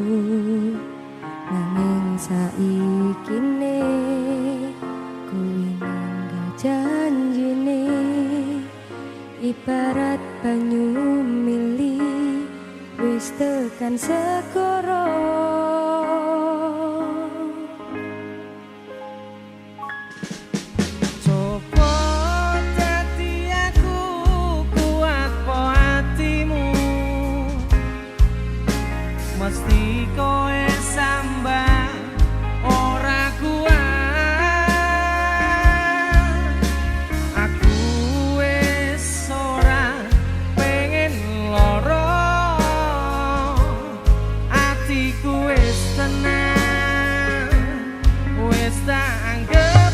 nanging saikine kuwi ninggal janjine ibarat banyu mili wis tekan segara. Mesti koe sambah ora kuat. Aku wis ora pengen loro, atiku wis tenang, wis tak anggap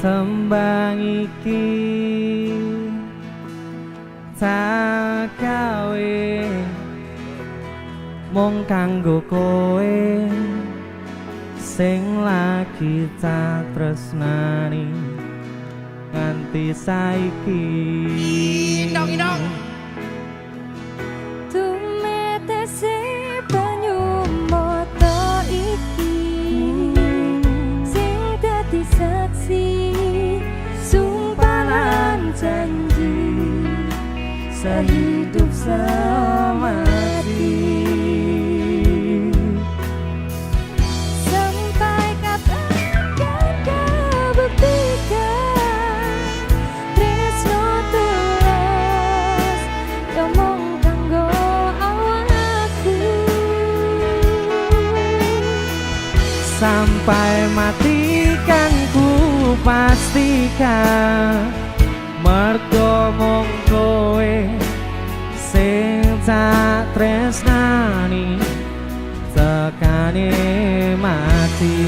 tembang iki tak gawe mung kanggo kowe sing lagi tak tresnani nganti saiki. Indong Tumetese banyu mata iki sing dadi saksi sumpahan janji sehidup semati. Sampai kapan kan kau buktikan tresno tulus ngomong kanggo awakku. Sampai mati kan ku pastikan mergo mung kowe sing tak tresnani tekane mati.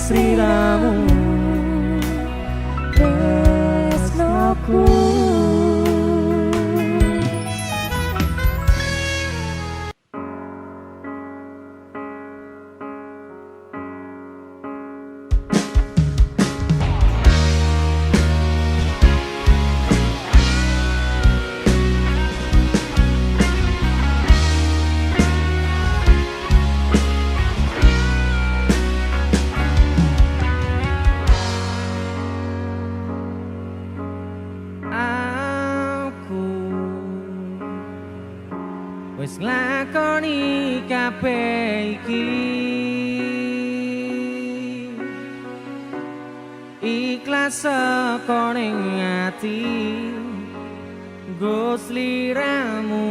sliramu tresnoku. Wis nglakoni kabeh iki, ikhlas saka ning ati nggo sliramu.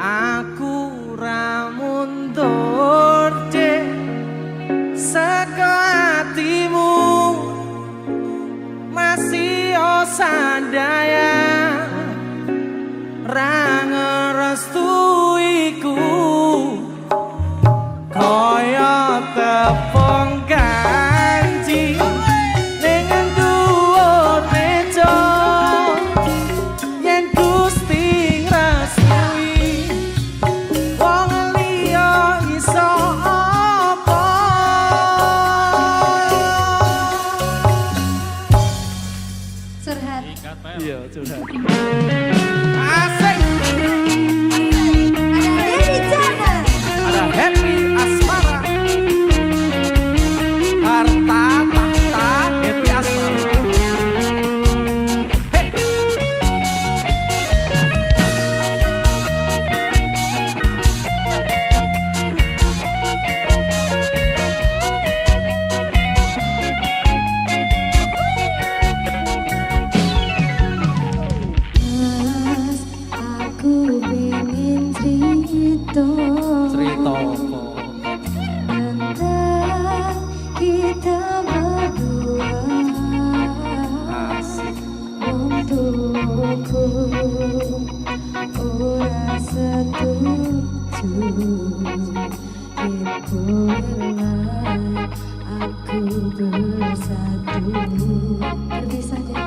Aku ra mundur dek saka hatimu, masih osandaya ra ngerestu Aku bersatu. Pergi saja.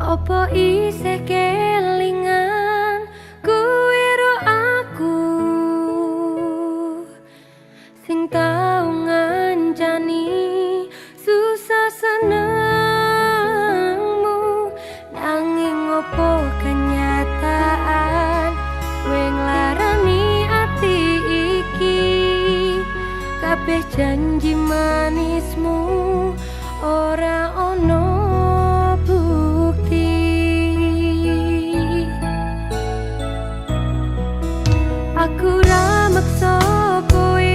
Opo isih kelingan kuwi ro aku sing tau ngancani susah senengmu, nanging opo kenyataan kowe nglarani ati iki, kabeh janji manismu ora ono aku ra maksa kowe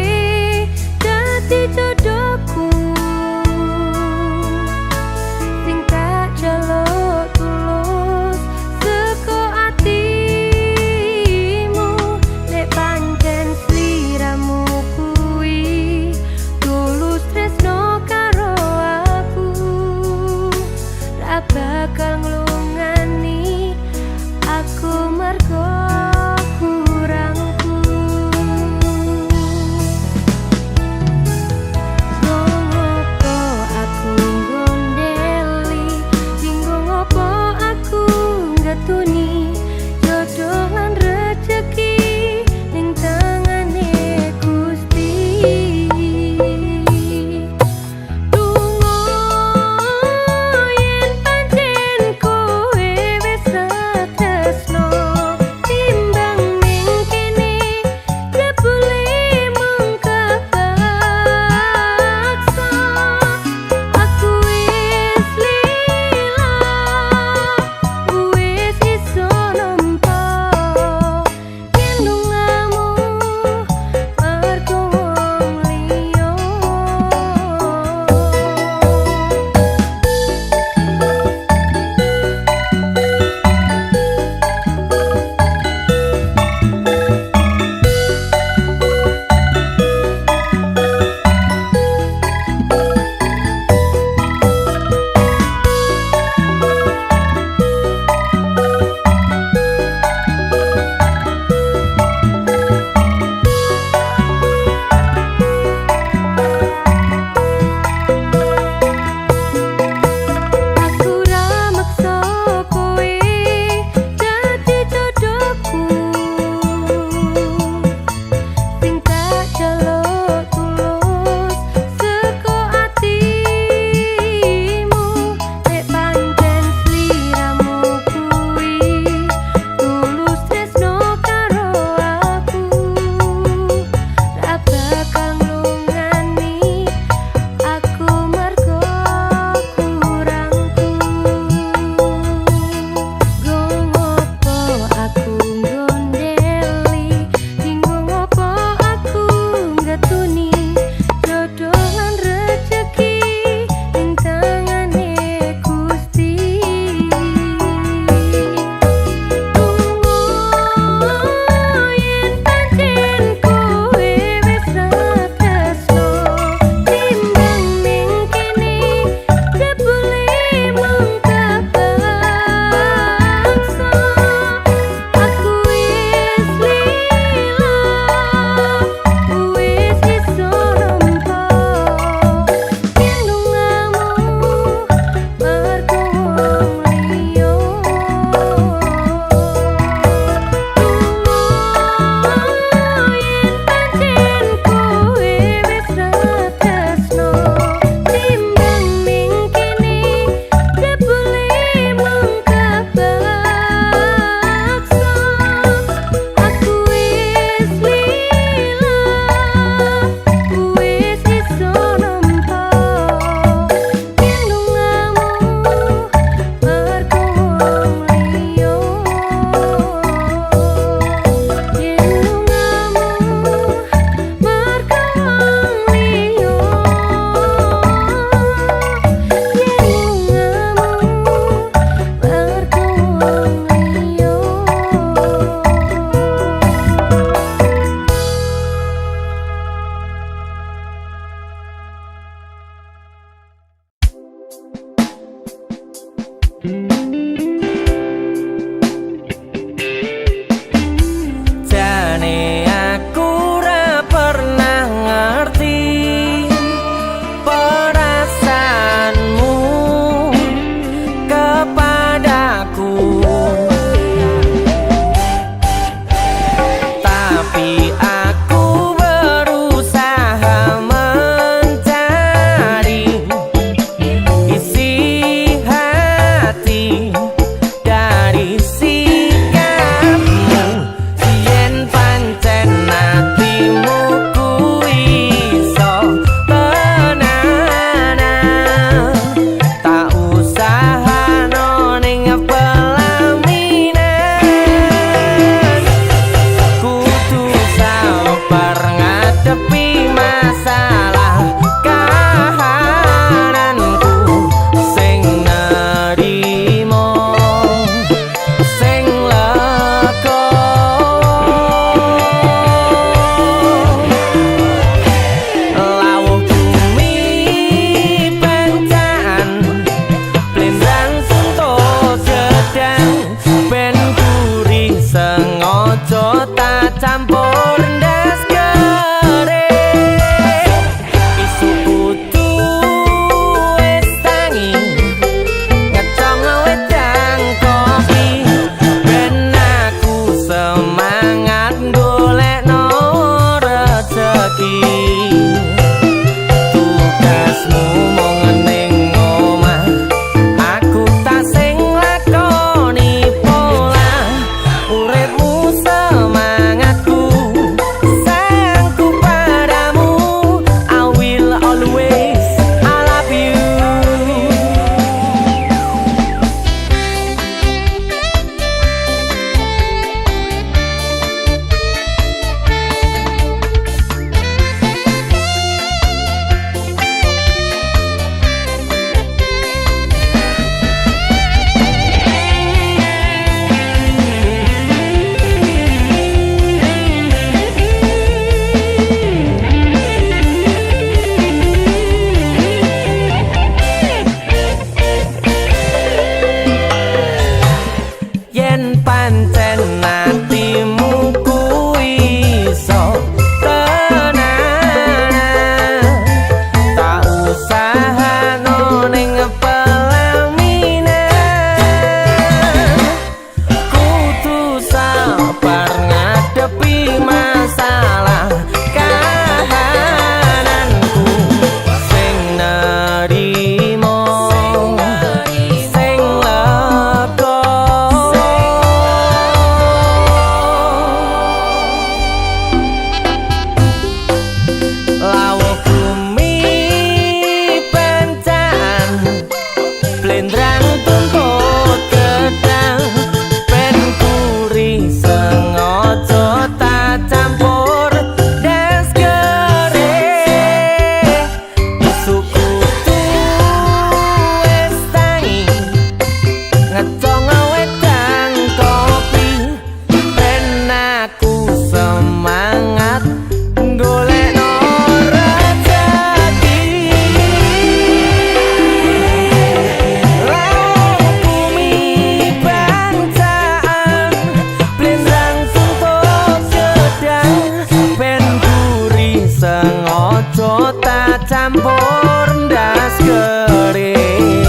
sengaja tak campur ndas kering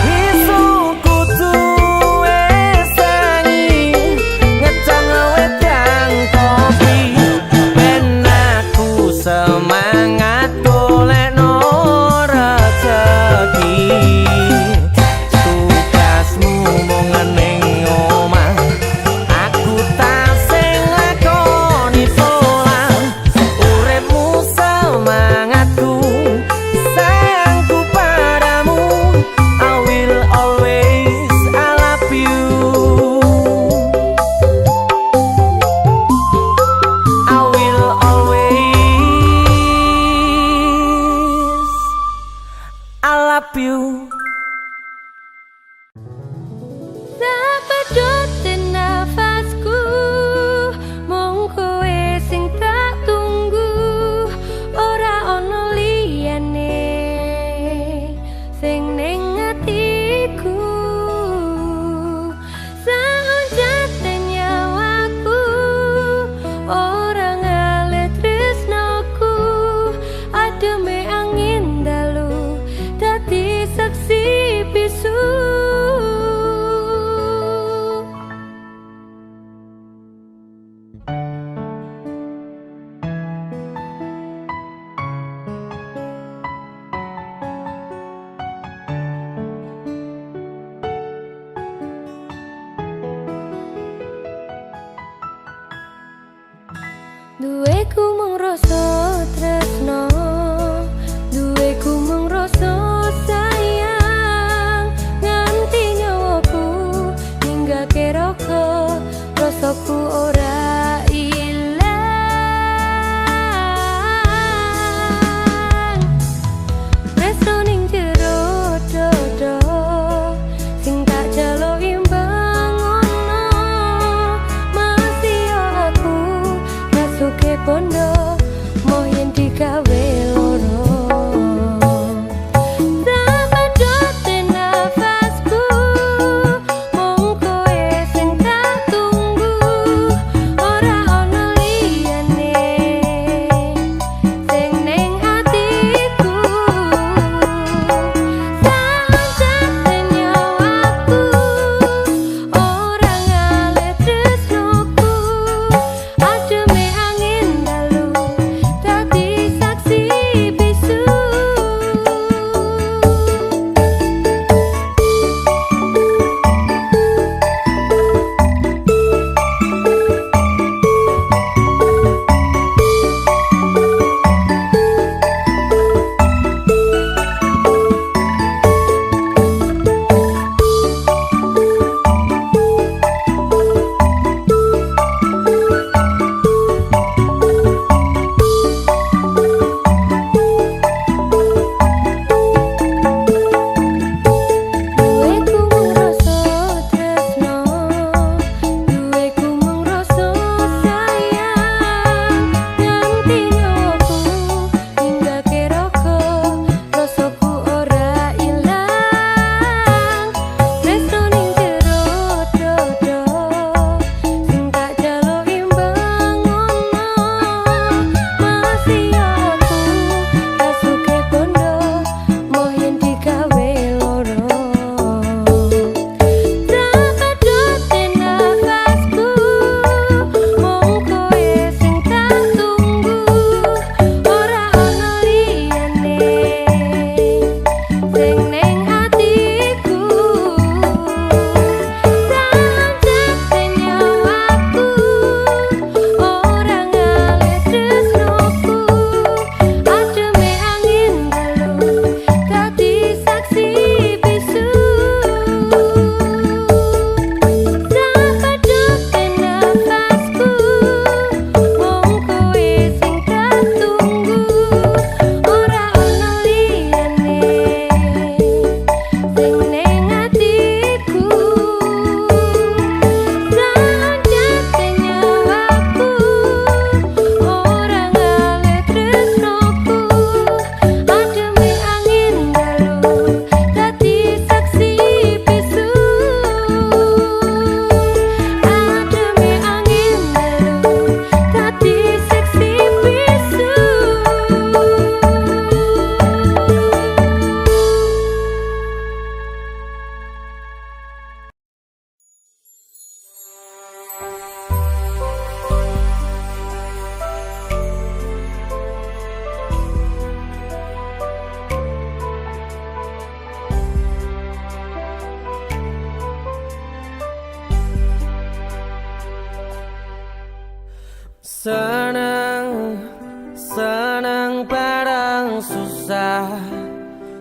isu kudu wis tangi ngecang wedang kopi ben aku semangat golekno rezeki tugasmu mung ning omah aku tak sing lakoni pola uripmu semangatku sayangku padamu I will always I love you I will always I love you. Sapedote nafasku mung kowe sing tak tunggu ora ono liyane sing ning atiku saunjate nyawaku ora ngalet tresnoku ademe angin dalu dadi saksi bisu. Duweku mung rasa tresno, duweku mung rasa sayang, nganti nyawaku ninggake roko, rasaku ora ilang. Tresno ning jero dodo, sing tak jaluk imbang ono, masih yo aku masuke bondo mau yen digawe loro sapedote nafasku mung kowe sing tak tunggu ora ono liyane sing ning atiku saunjate nyawaku ora ngalet tresnoku ademe angin dalu dadi saksi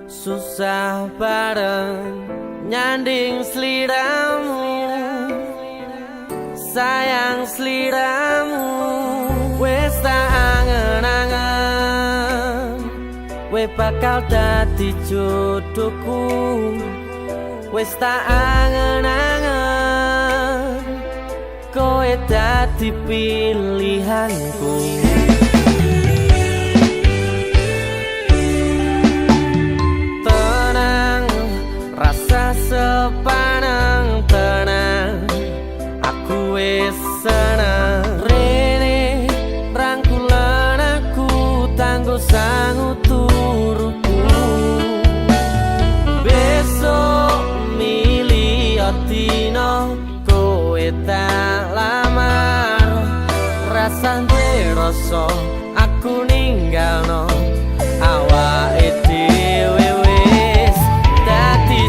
susah bareng nyanding seliramu, sayang seliramu. Wes tak angen-angen, we bakal dadi jodohku. Wes tak angen-angen, kowe dadi pilihanku. Sepanang tenang, aku wis seneng. Rene rangkulan aku tanggo sangu turuku. Besok milih dino kowe tak lamar. Rasane rasa aku ninggalno awake dhewe wis dadi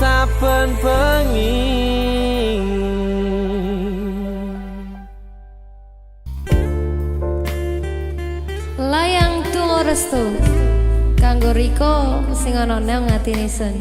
saben bengi. Layang Tulung Restu kanggo Riko sing ana nang atine Sun.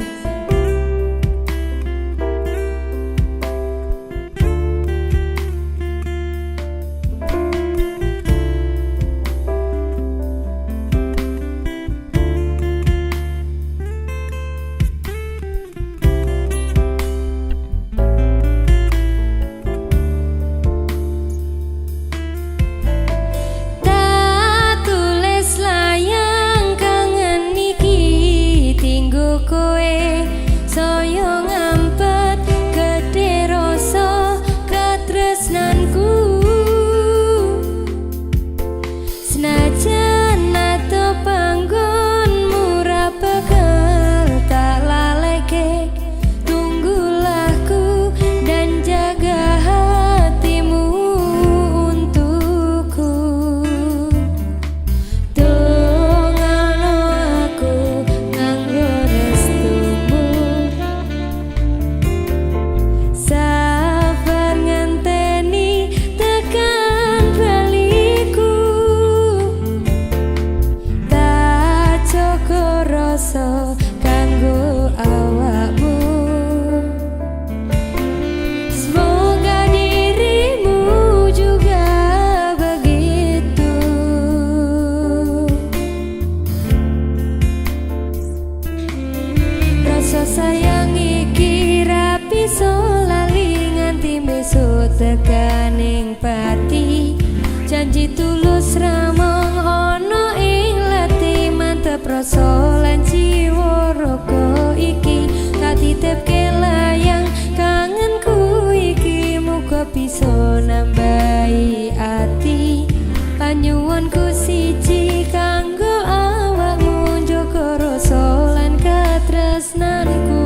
sayang iki rapi solali nganti besok tekaning pati janji tulus ramong ono ing lati mantep rasa lan jiwa raga iki tak titipke layang kangenku iki muga bisa nambahi ati panyuwunku siji kanggo awakmu njaga rasa lan katresnanku.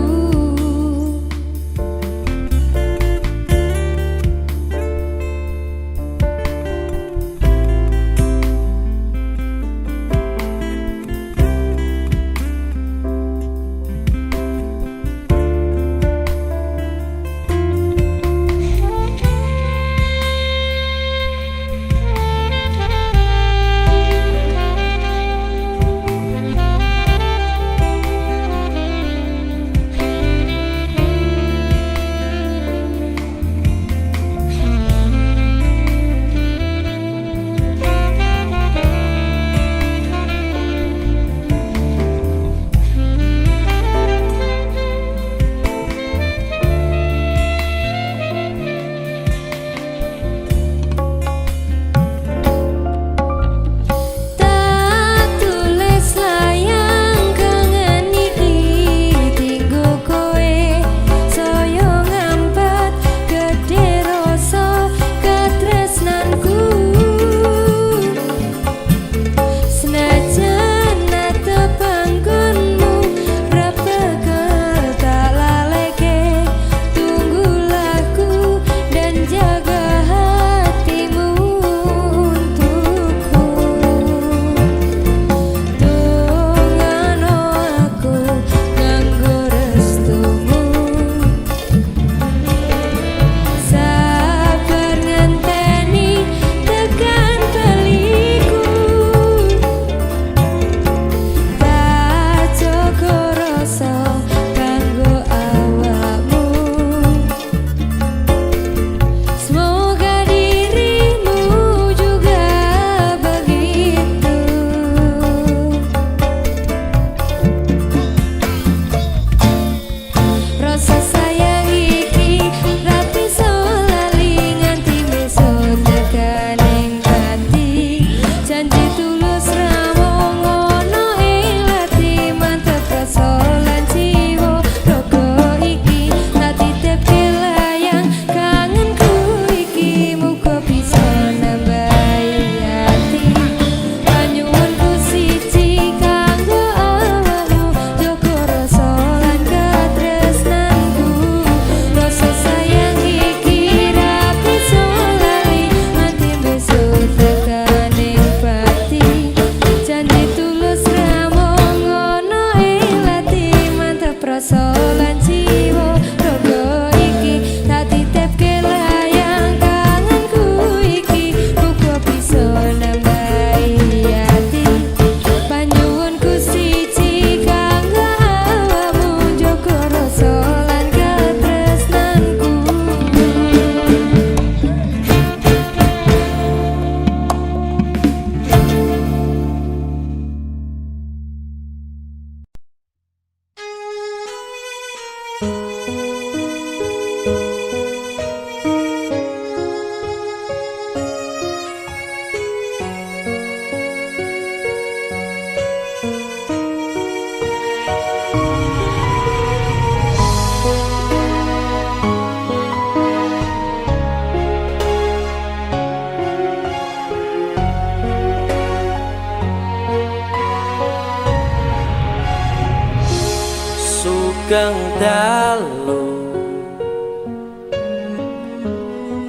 Sugeng dalu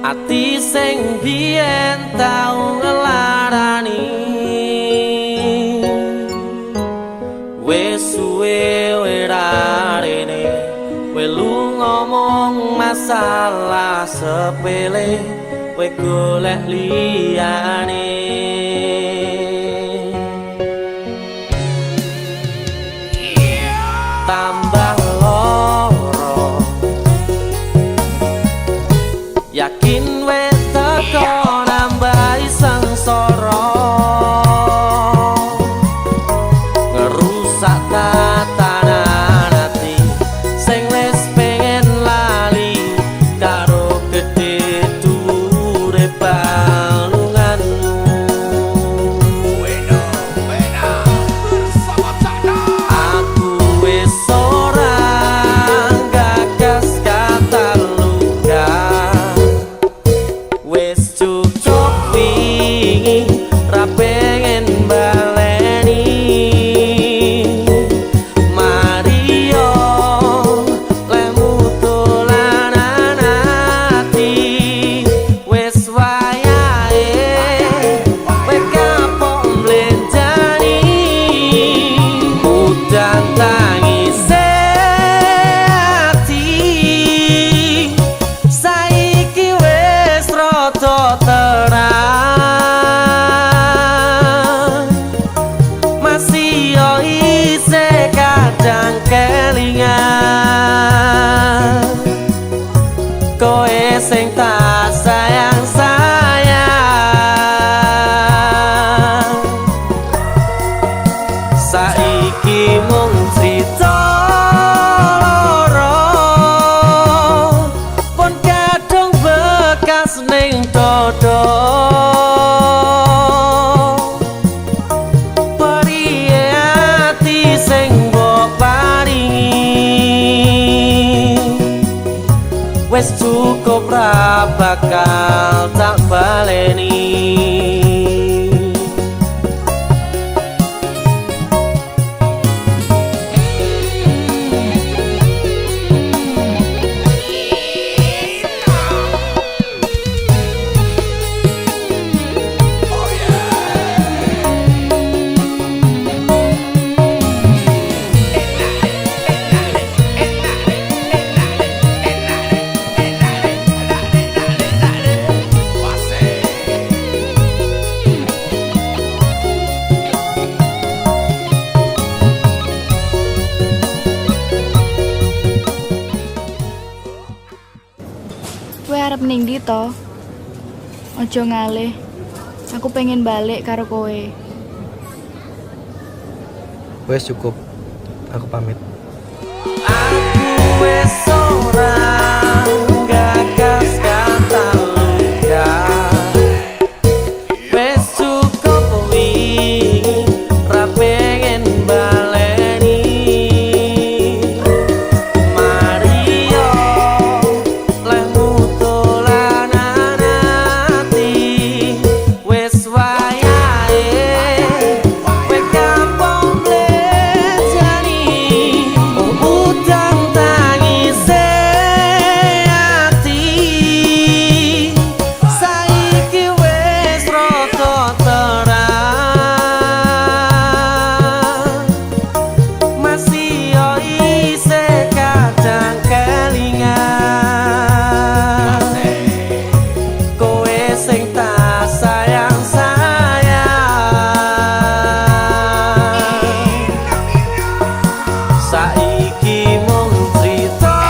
ati sing biyen tau ngelarani wis suwe werarene welu ngomong masalah sepele we golek liyane tambah loro yakin wis teko nambahi sengsara ngerusak tatanan ati bakal tak baleni. Kowe arep ning ndi to? Ojo ngalih. Aku pengen balik karo kowe. Wes cukup, aku pamit. Aku wes ora gagas kata luka. Wes cukup wingi ra pengen baleni. Mario leh mutulanan ati. Wes wayahe kowe kampung blejani. Utang tangise ati saiki wes rada terang. Masih yo isih kadang kelingan. Kowe sing tak sayang-sayang. Saiki mung crita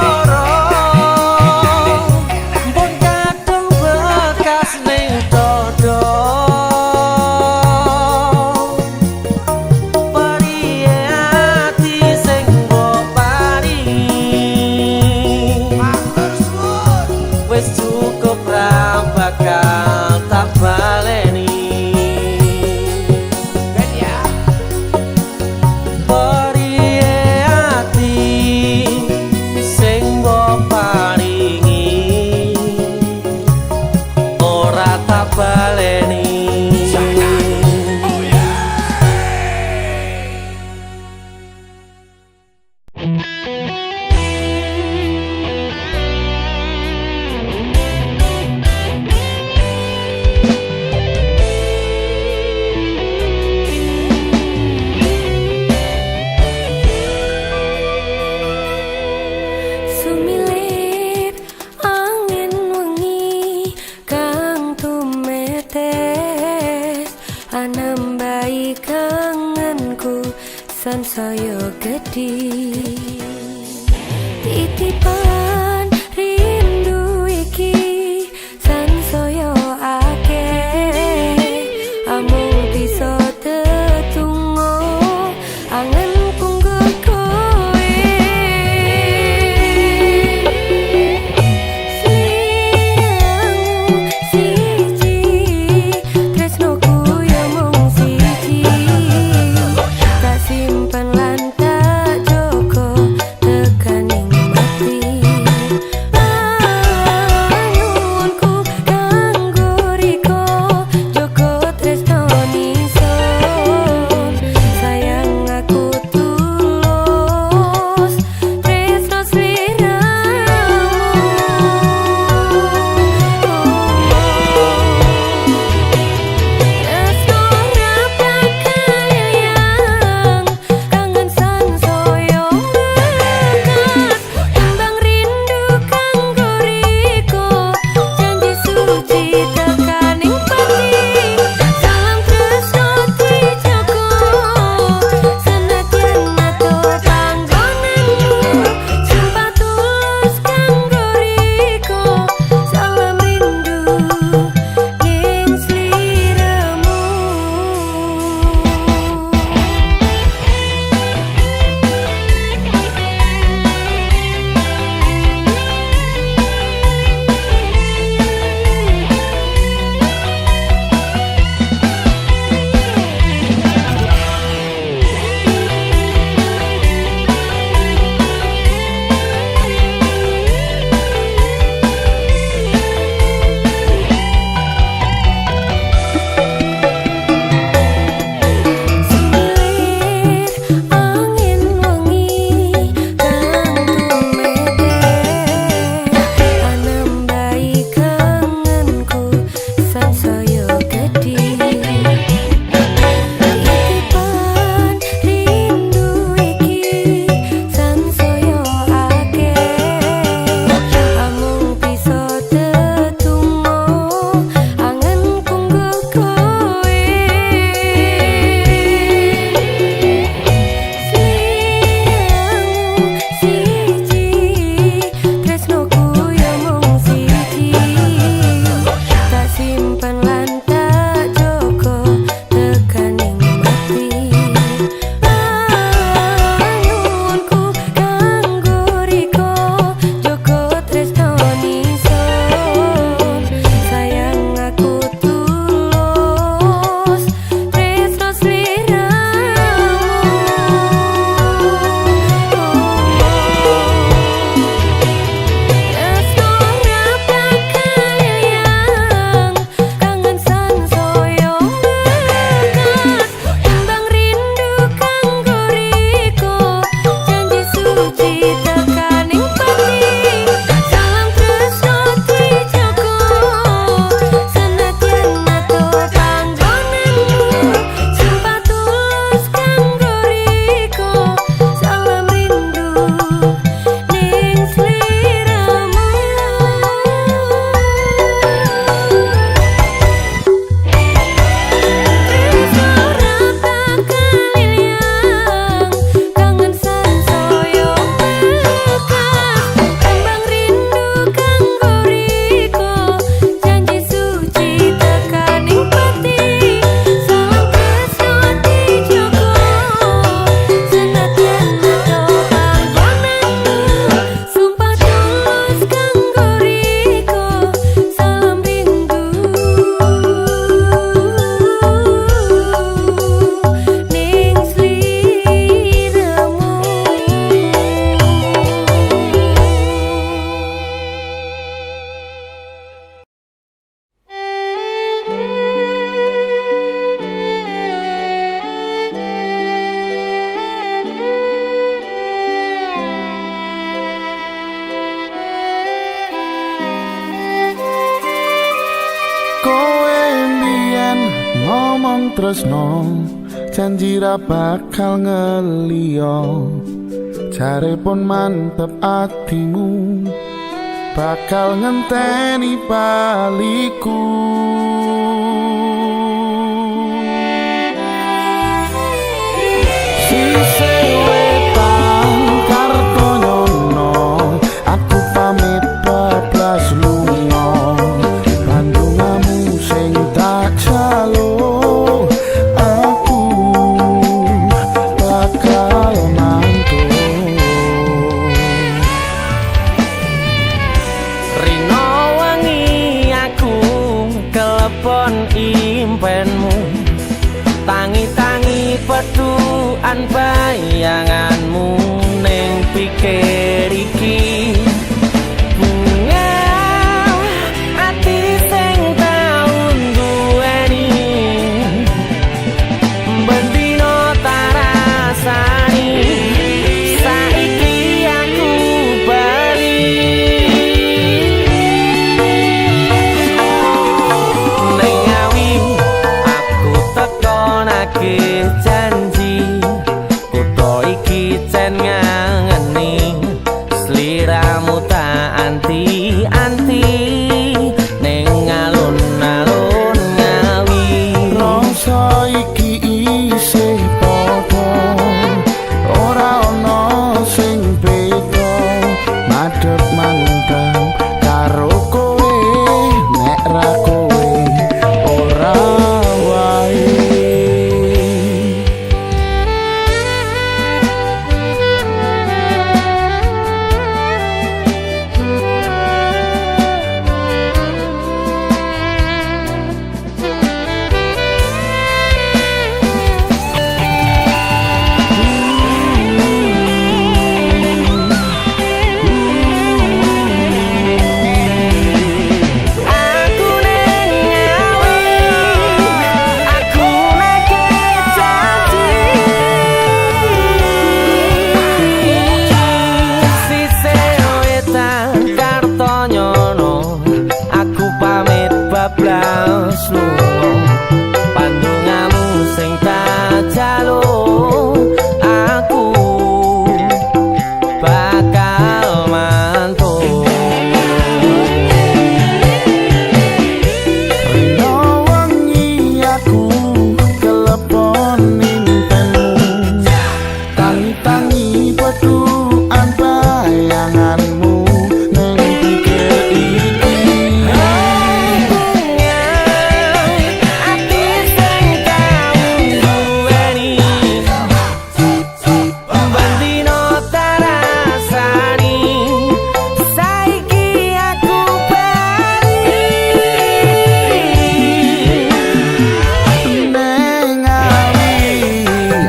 loro. Mbok kadung bekas ning dodo. Periye ati sing mbok paringi. Wes cukup ra bakal tak baleni. Periye ati sing mbok paringi ora tak baleni. Sumilir angin wengi kang tumetes anembai kangenku sansaya gedhi. Titipan rindu iki sansaya akeh amung bisa tetunggo angen kunggo kowe. Sliramu siji tresnoku yo mung siji. Tak simpen lan tak joko tekaning mati. tresno janji ra bakal ngeliyo jare pun mantep atimu bakal ngenteni baliku sise wetan Kartonyono aku pamit bablas lunga Bandungamu sing tak jalo aku bakal mantul Rino wengi aku kelepon impenmu tangi-tangi peduan bayanganmu ning pikir iki bunga ati sing tau duweni bendino tarasani saiki aku bali ning ngawi aku tekonake janji kutho iki jan ngangeni sliramu tak anti-anti ning alun-alun ngawi rasa iki isih padha ora ana sing beda madhep mandang karo kowe nek ra kowe ora wae aku ning ngawi aku neke janji sise wetan Kartonyono aku pamit bablas lunga Bandungamu sing tak jalo aku bakal mantul Rino wengi aku kelepon impenmu tangi-tangi peduan bayanganmu ning pikir iki ati sing tau duweni bendino tarasani saiki aku bali Neng ngawi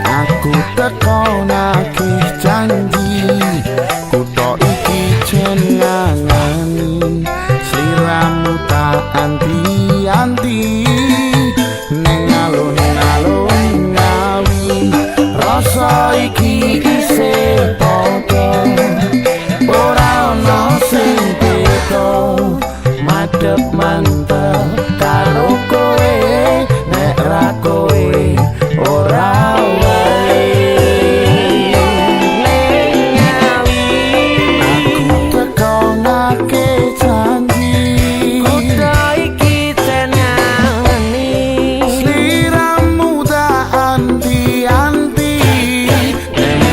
aku tekonake janji kutho iki jen ngangeni sliramu tak anti-anti neng alun-alun ngawi rasa iki isih padha ora ana sing beda madhep mantep karo kowe nek ra kowe ora wae aku tekonake janji kutho iki jan ngangeni sliramu tak anti-anti neng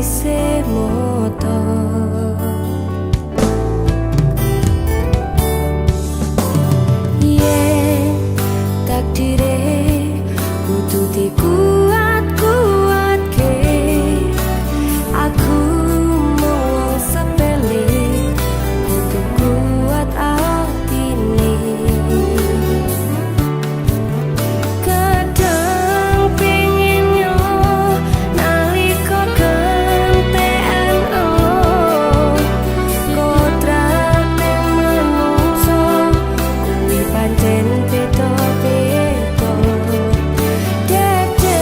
isih motor. Yen takdire kudu dikuat-kuatke, aku mung sepele kudu kuat atine. Kadang pengin yo nalika gantean kodrat menungso kuwi pancen beda-beda. Dede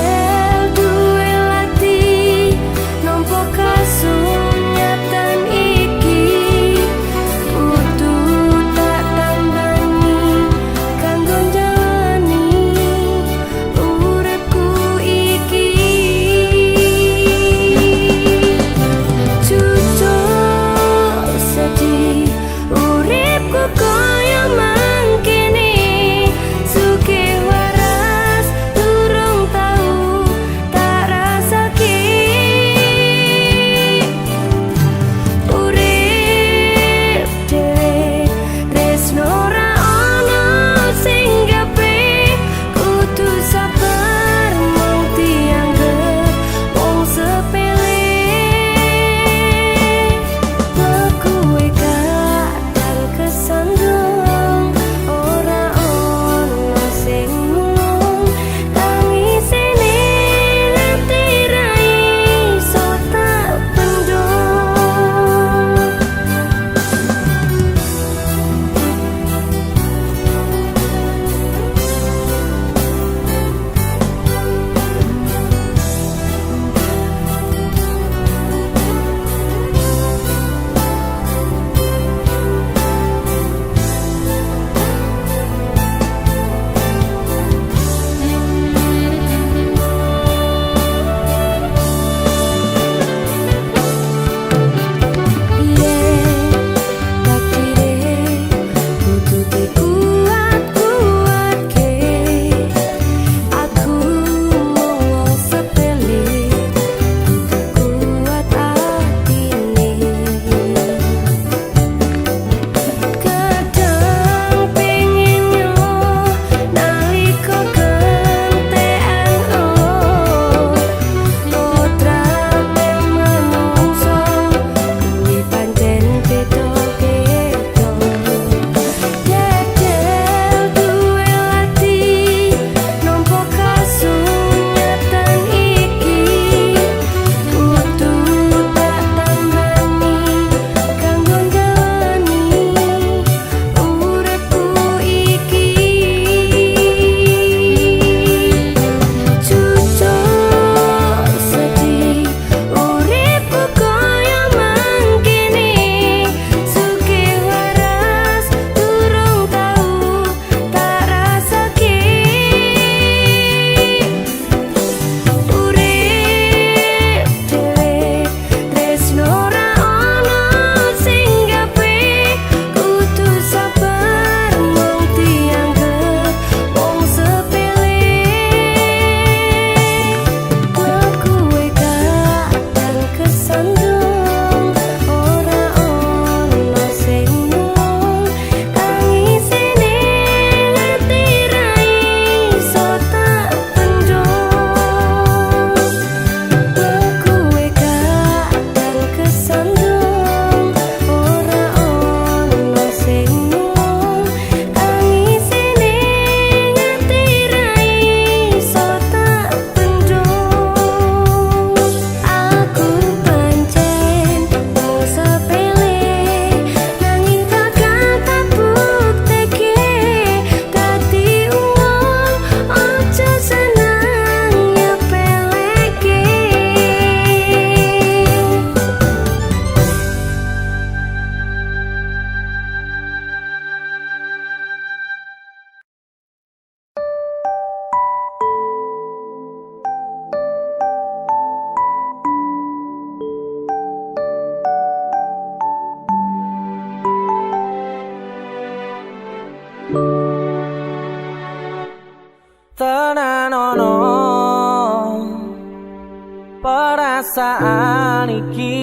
perasaan iki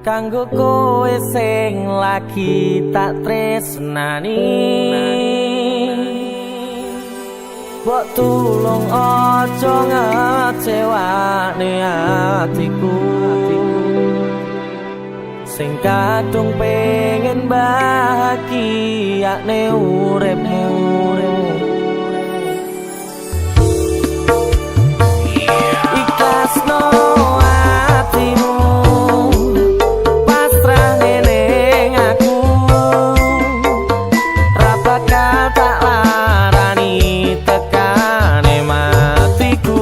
kanggo kowe sing lagi tak tresnani. Mbok tulung aja ngecewani hatiku sing kadung pengen bahagia ne uripmu. Ikhlasno hatimu pasrah ning aku, ra bakal tak larani tekane matiku.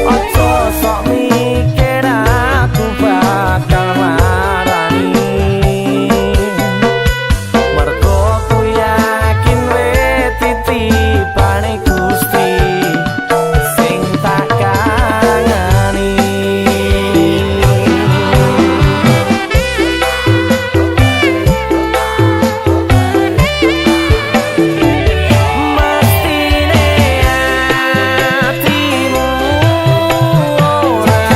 Ojo sok mikir aku bakal larani, mergo ku yakin wis titipane Gusti sing tak kangeni. Mestine hatimu ora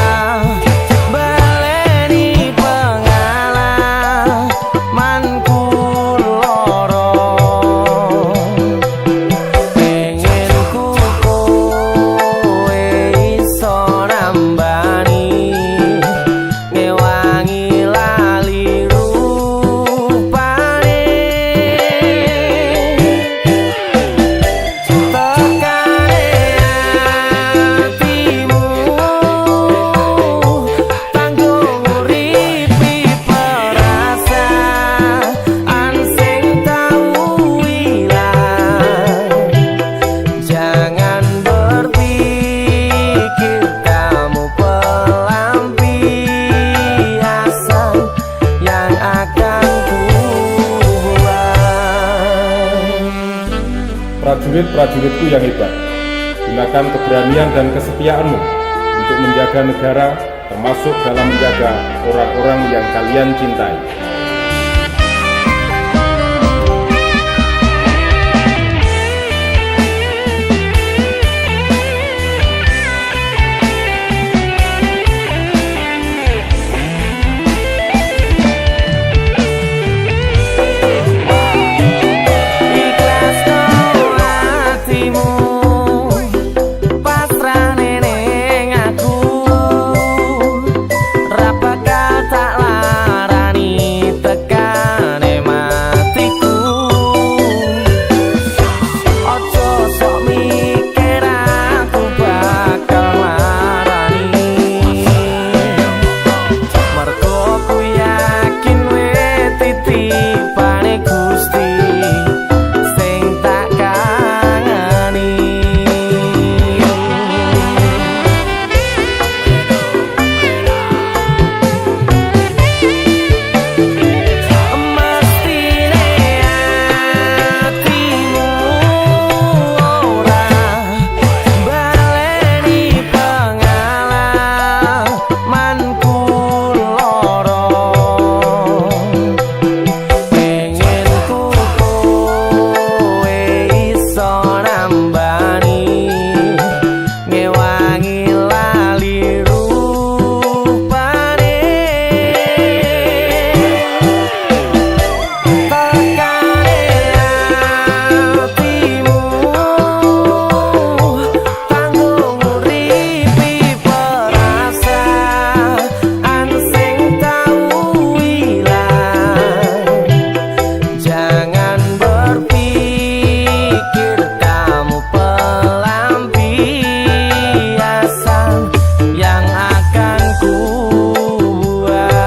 baleni pengalamanku loro. Pengen ku kowe iso nambani ngewangi lali rupane. Tekane hatimu tanggung uripi perasaan sing tau ilang. Jangan berpikir kamu pelampiasan yang akan kubuat. Prajurit-prajuritku yang hebat, gunakan keberanian dan kesetiaanmu untuk menjaga negara, termasuk dalam menjaga orang-orang yang kalian cintai. Ikhlasno hatimu pasrah ning aku, ra bakal tak larani tekane matiku. Ojo sok mikir aku bakal larani, mergo ku yakin wis titipane Gusti sing tak kangeni. Mestine hatimu ora baleni pengalamanku loro. Pengen ku kowe iso nambani ngewangi lali rupane. Tekane hatimu tanggung uripi perasaan sing tau ilang. Jangan berpikir kamu pelampiasan yang akan kubuat.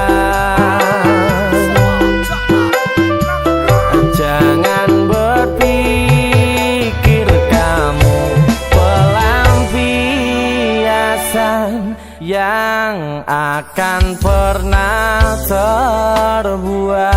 Jangan berpikir kamu pelampiasan yang akan pernah terbuat.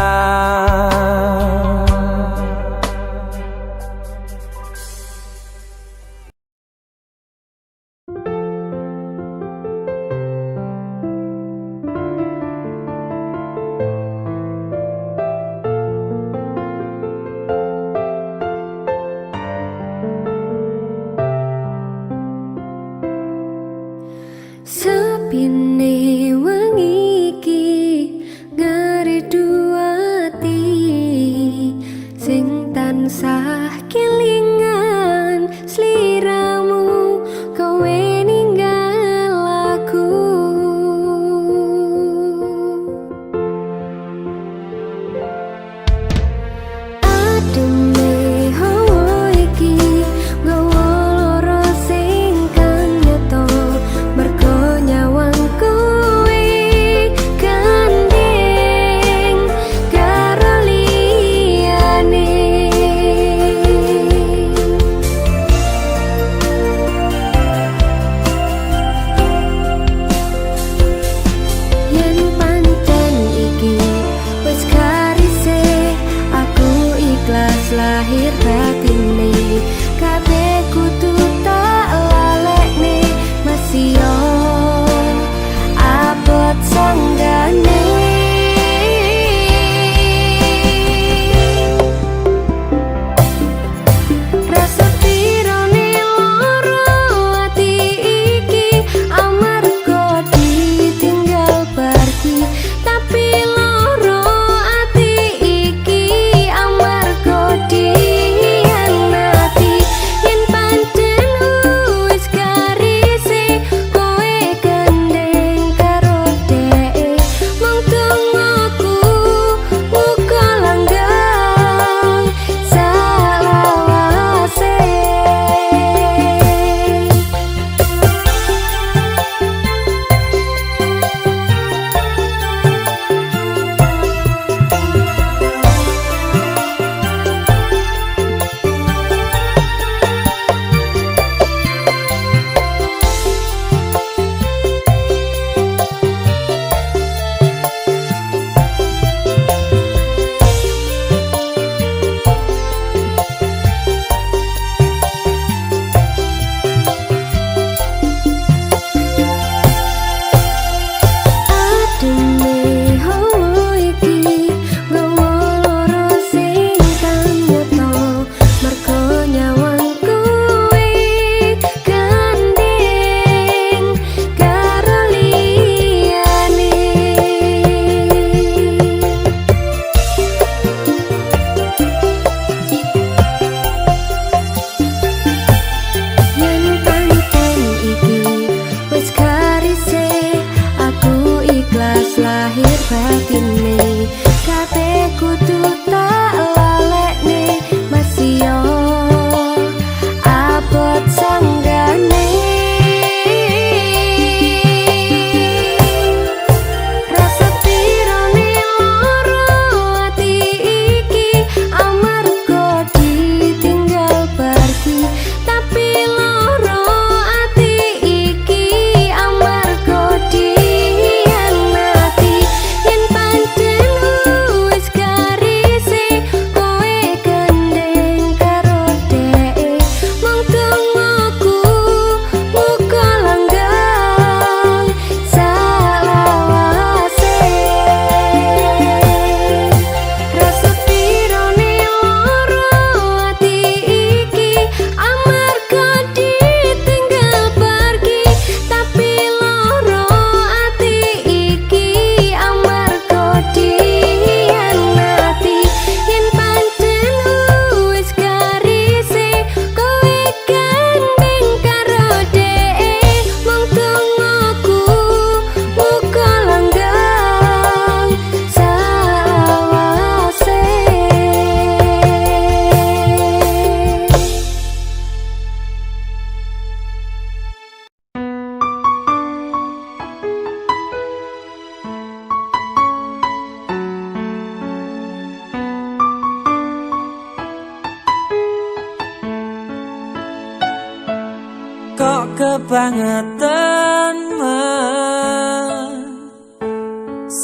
kok kebangetan men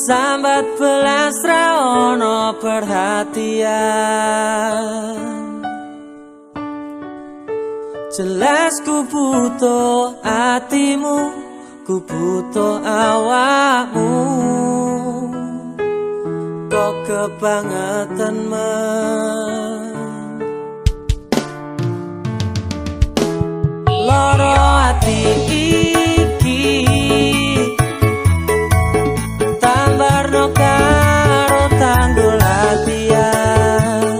sambat belas ra ono perhatian. Jelas ku butuh hatimu, ku butuh awakmu, kok kebangetan men. Loro ati iki tambarno karo tanggul latihan.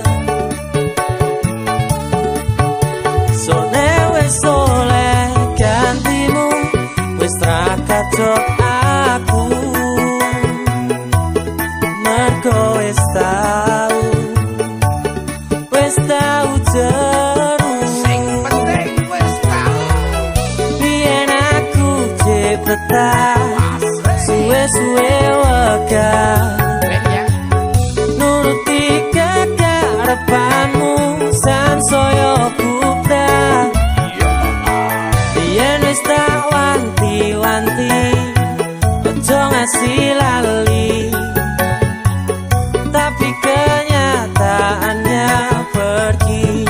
Sone wis oleh gantimu, wis ra kacok aku, mergo wis tau jeru. Biyen aku cepetan suwe-suwe wegah nuruti kekarepanmu sansaya bubrah. Biyen wis tak wanti-wanti ojo ngasih lali, tapi kenyataannya pergi.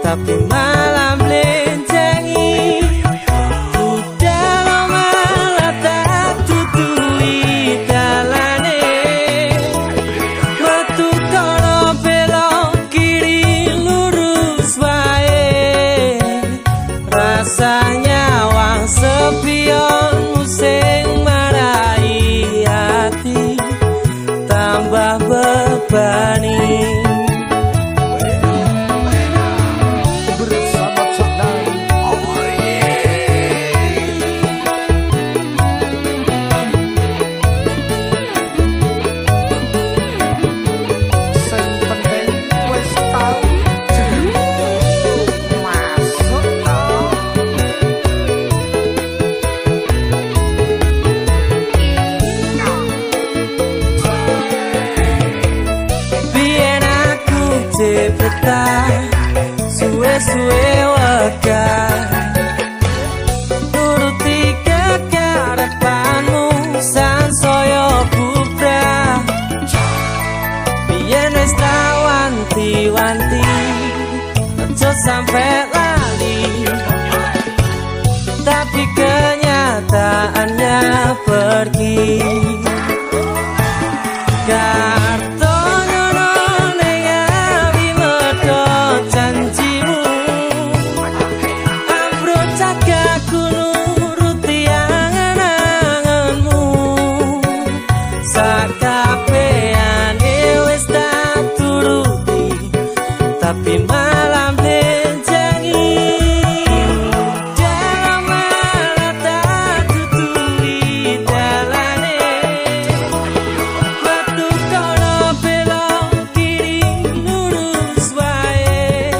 Tapi malam lencengi udah malah tak tutui dalane, metu kono belok kiri lurus wae. Rasanya wang sepionmu sing marai hati tambah bebani. Suwe-suwe wegah nuruti kekarepanmu sansaya bubrah. Biyen wis tak wanti-wanti aja sampe lali, tapi kenyataannya pergi. Tapi malam lencengi dalam malah tak tutui dalane, metu kono belok kiri lurus wae.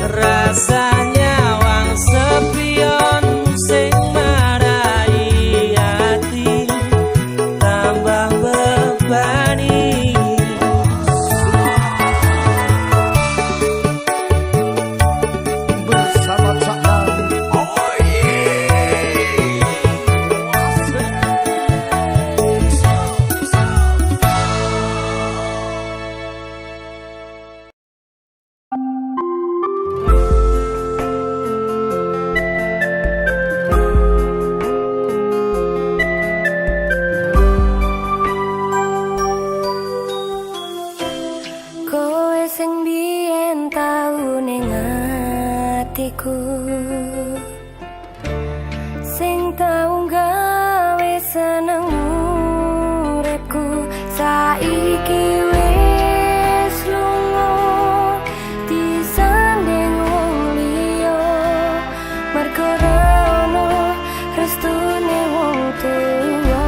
Rasanya wang sepionmu sing marai hati tambah bebani. Sing tau gawe seneng uripku saiki wis lunga disanding wong liya, mergo ora ono restune wong tuwa.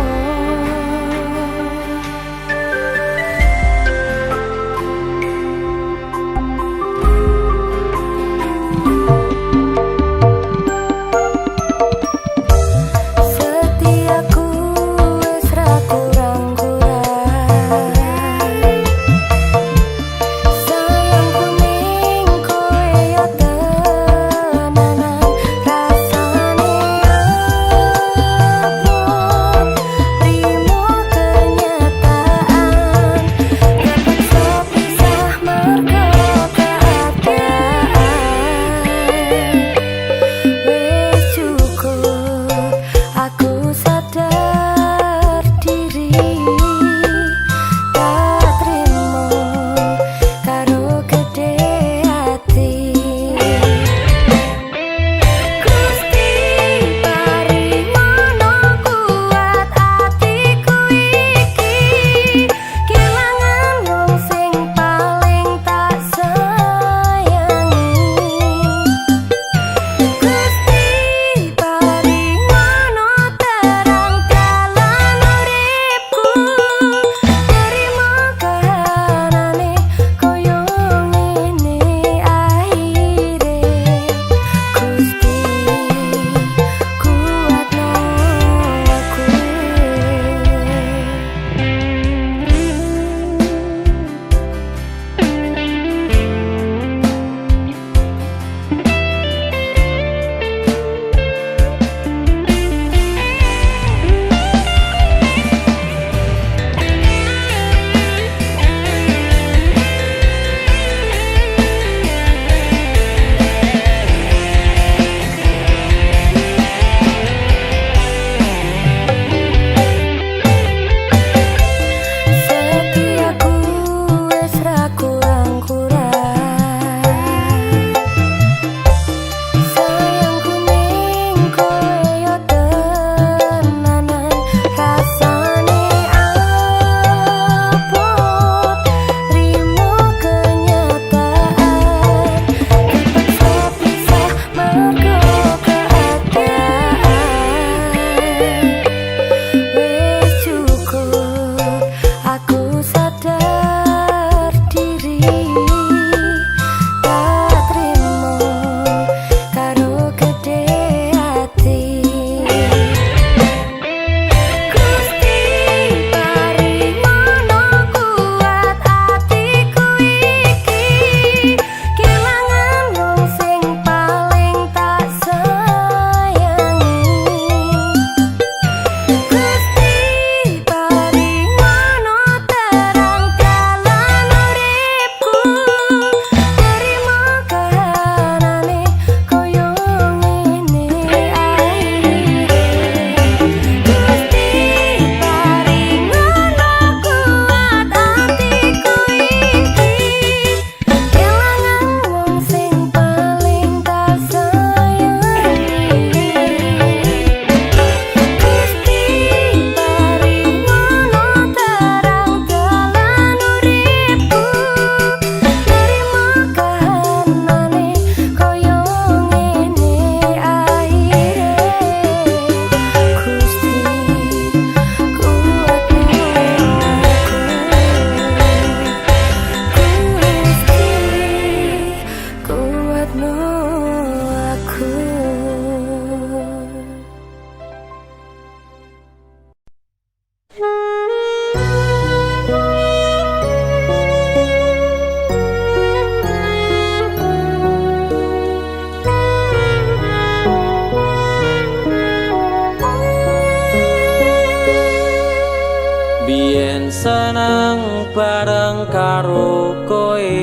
bareng karo koe.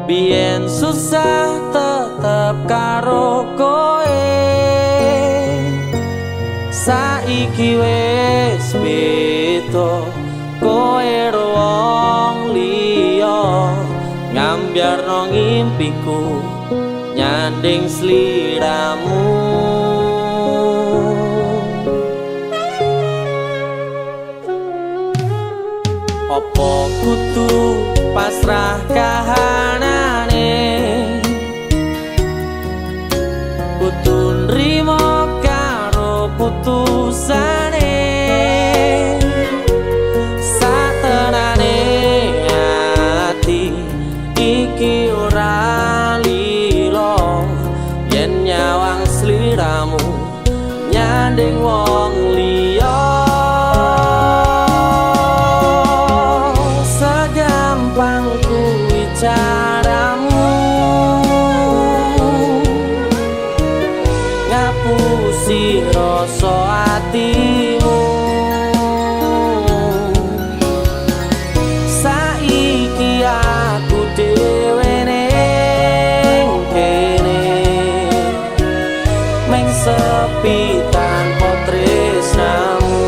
Biyen susah tetep karo koe, saiki wis beda, koe wong liya. Ngambyarno ngimpiku nyanding sliramu. Opo kudu pasrah kahanane, kudu nrimo karo putusane. Satenane ati iki ora lilo, yen nyawang sliramu nyanding wong liya. Segampang kuwi caramu ngapusi rasa atimu. Saiki aku dhewe ning kene, meng sepi tanpa tresnamu.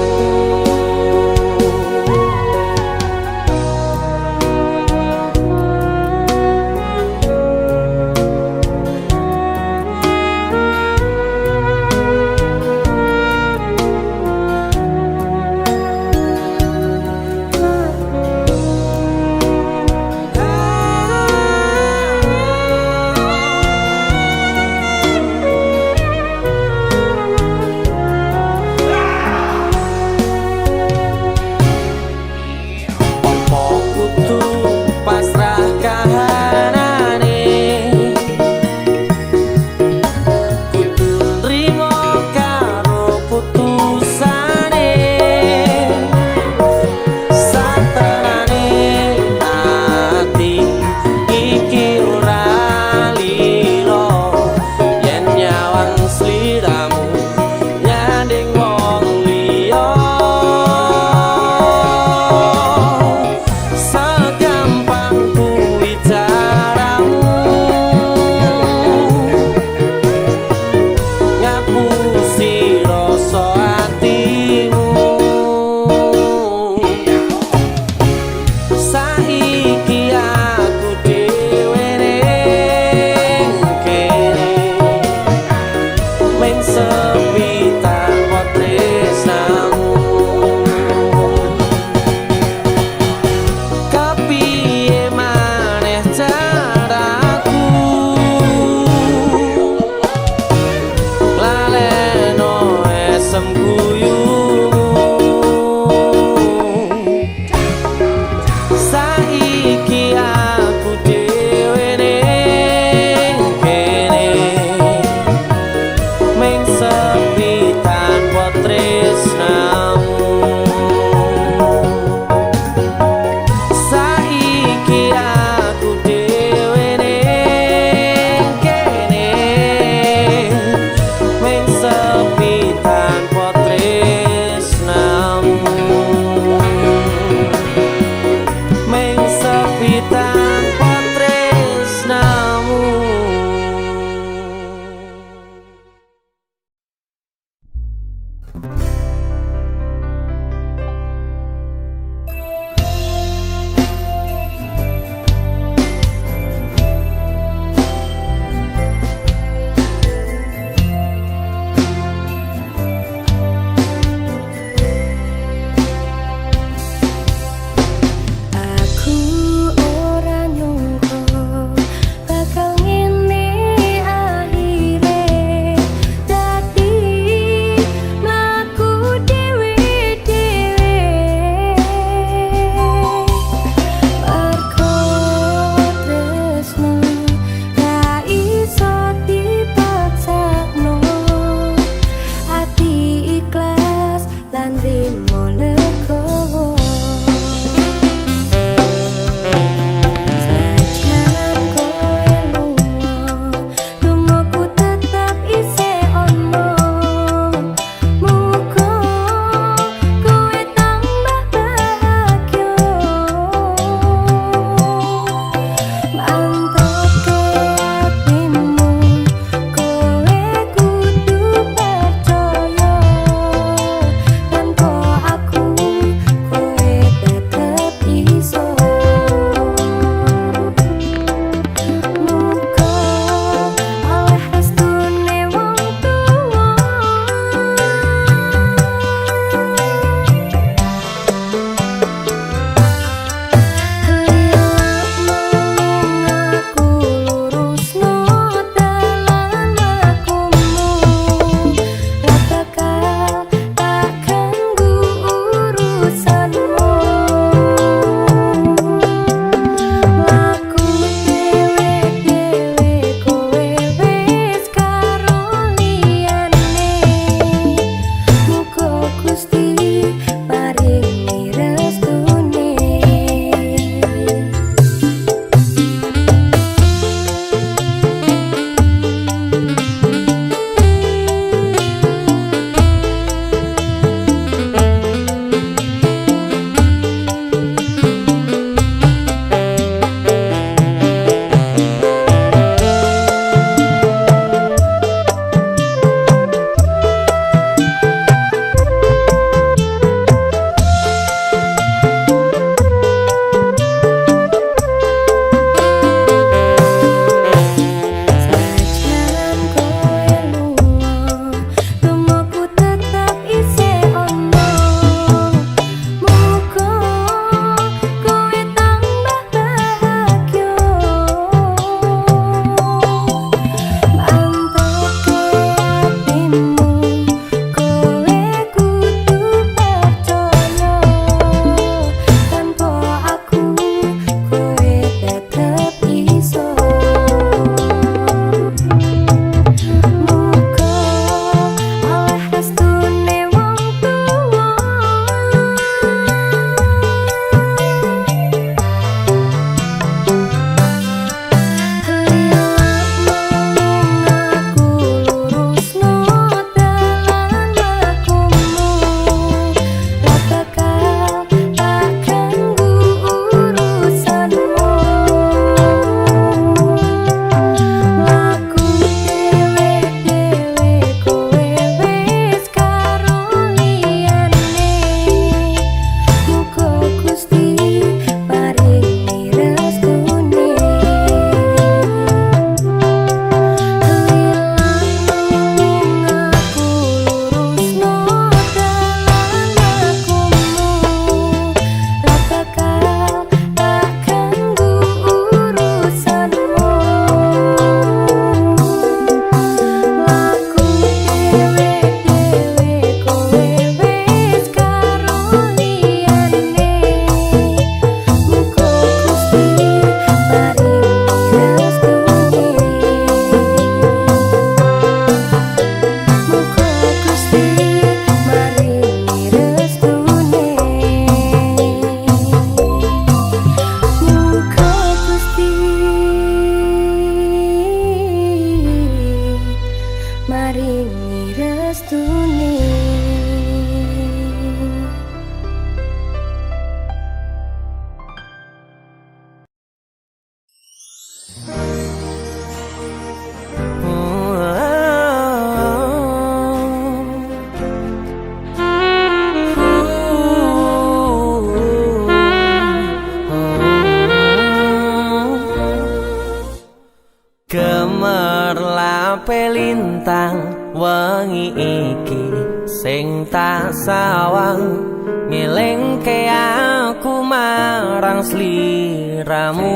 kabeh lintang wengi iki sing tak sawang ngelingke aku marang sliramu.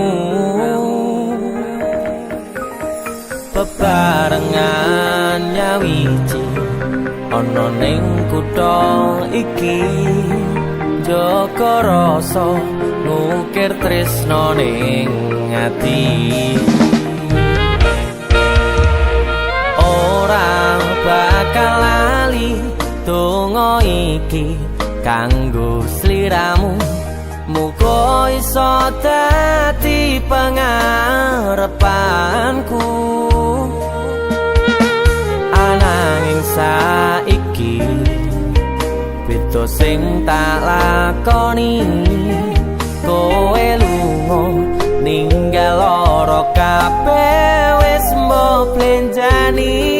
Bebarengan nyawiji ana ning kutha iki, jaga rasa ngukir tresno ning ati. Ora bakal lali donga iki kanggo sliramu, muga iso dadi pangarepanku. Ananging saiki beda sing tak lakoni, kowe lunga ninggal lara kabeh wis mbok blenjani.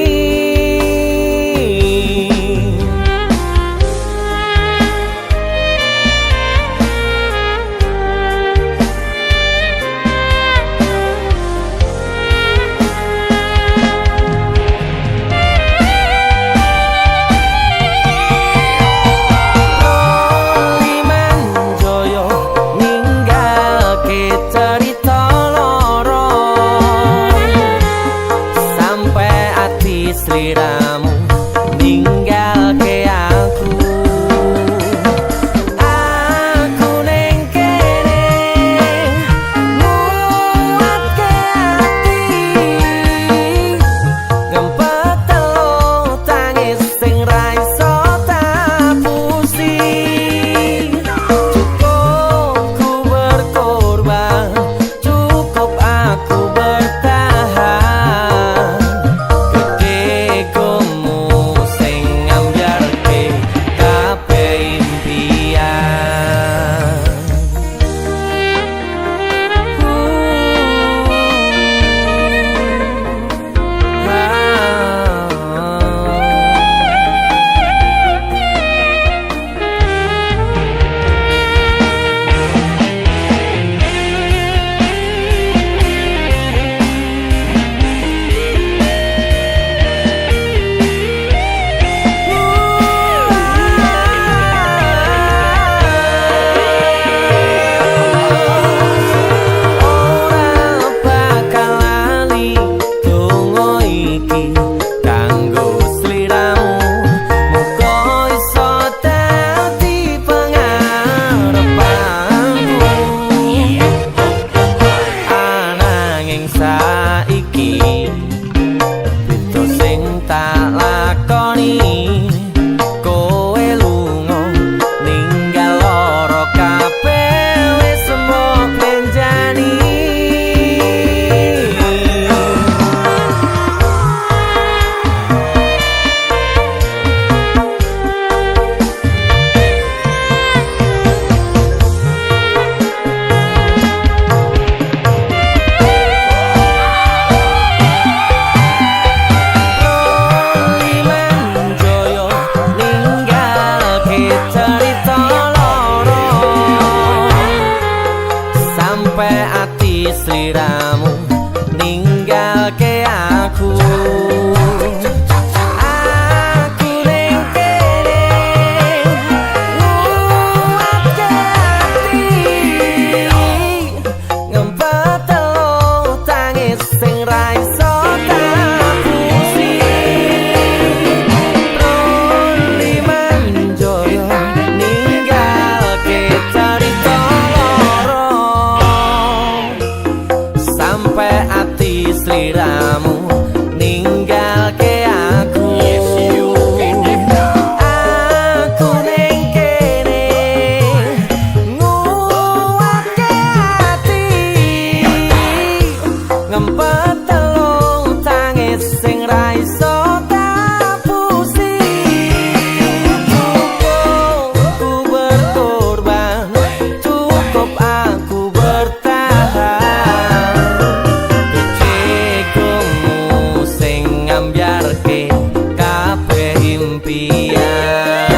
Sliramu ninggalke aku, aku ning kene nguatke ati, ngempet telu tangis sing ra iso tapusi. Cukup ku berkorban, cukup aku bertahan. Sliramu ninggalke aku, aku ning kene nguatke ati, ngempet telu tangis sing ra iso tapusi. Roli manjoyo ninggalke carita loro, sampai ati sliramu ninggalke aku. Aku ning kene nguatke ati, ngempet telu tangis sing ra iso tapusi. Cukup ku berkorban, cukup aku bertahan. Kabeh impian.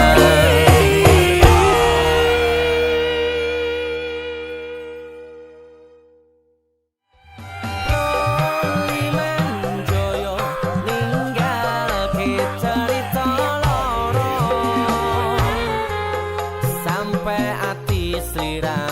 Roli manjoyo ning sliramu